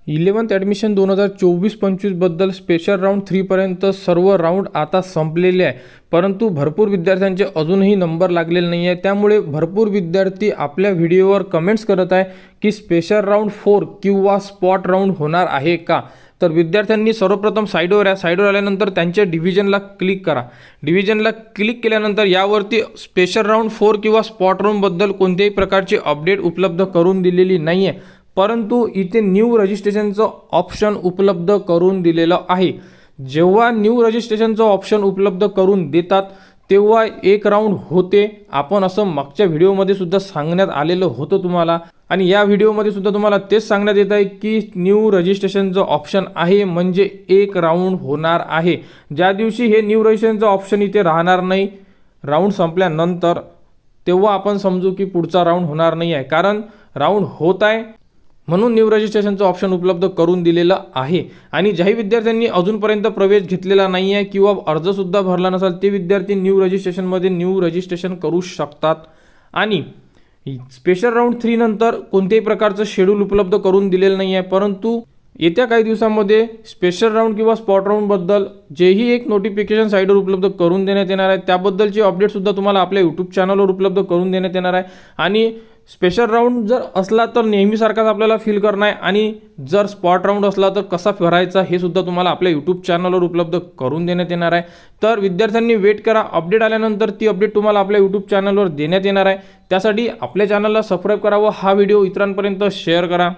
11th admission 2024-25 बद्दल special round 3 पर्यंत सर्व राऊंड आता संपलेले आहे, परंतु भरपूर विद्यार्थ्यांचे अजूनही नंबर लागलेले नाही आहे। त्यामुळे भरपूर विद्यार्थी आपल्या व्हिडिओवर कमेंट्स करत आहे की स्पेशल राऊंड 4 किंवा स्पॉट राऊंड होणार आहे का। तर विद्यार्थ्यांनी सर्वप्रथम साइडवर आल्यानंतर त्यांच्या डिव्हिजनला क्लिक करा। डिव्हिजनला क्लिक केल्यानंतर यावरती स्पेशल राऊंड 4 किंवा स्पॉट राऊंड बद्दल कोणत्याही प्रकारची अपडेट उपलब्ध करून दिलेली नाही आहे, परंतु इथे न्यू रजिस्ट्रेशनचं ऑप्शन उपलब्ध करून दिलेलं आहे। जेव्हा न्यू रजिस्ट्रेशनचं ऑप्शन उपलब्ध करून देतात तेव्हा एक राऊंड होते। आपण असं मागच्या व्हिडिओमध्ये सुद्धा सांगण्यात आलेलं होतं तुम्हाला, आणि या व्हिडिओमध्ये सुद्धा तुम्हाला तेच सांगण्यात येत आहे की न्यू रजिस्ट्रेशनचं ऑप्शन आहे म्हणजे एक राऊंड होणार आहे। ज्या दिवशी हे न्यू रजिस्ट्रेशनचं ऑप्शन इथे राहणार नाही, राऊंड संपल्यानंतर, तेव्हा आपण समजू की पुढचा राऊंड होणार नाही आहे, कारण राऊंड होत आहे म्हणून न्यू रजिस्ट्रेशनचं ऑप्शन उपलब्ध करून दिलेलं आहे। आणि ज्याही विद्यार्थ्यांनी अजूनपर्यंत प्रवेश घेतलेला नाही आहे किंवा अर्ज सुद्धा भरला नसाल ते विद्यार्थी न्यू रजिस्ट्रेशनमध्ये न्यू रजिस्ट्रेशन करू शकतात। आणि स्पेशल राऊंड 3 नंतर कोणत्याही प्रकारचं शेड्यूल उपलब्ध करून दिलेलं नाही आहे, परंतु येत्या काही दिवसांमध्ये स्पेशल राऊंड किंवा स्पॉट राऊंड बद्दल जेही एक नोटिफिकेशन साइटवर उपलब्ध करून देण्यात येणार आहे, त्याबद्दलची अपडेट सुद्धा तुम्हाला आपल्या यूट्यूब चॅनलवर उपलब्ध करून देण्यात येणार आहे। आणि स्पेशल राऊंड जर असला तर नेहमीसारखाच आपल्याला फिल करणं आहे, आणि जर स्पॉट राऊंड असला तर कसा भरायचा हे सुद्धा तुम्हाला आपल्या यूट्यूब चॅनलवर उपलब्ध करून देण्यात येणार आहे। तर विद्यार्थ्यांनी वेट करा, अपडेट आल्यानंतर ती अपडेट तुम्हाला आपल्या यूट्यूब चॅनलवर देण्यात येणार आहे। त्यासाठी आपल्या चॅनलला सबस्क्राईब करा व हा व्हिडिओ इतरांपर्यंत शेअर करा।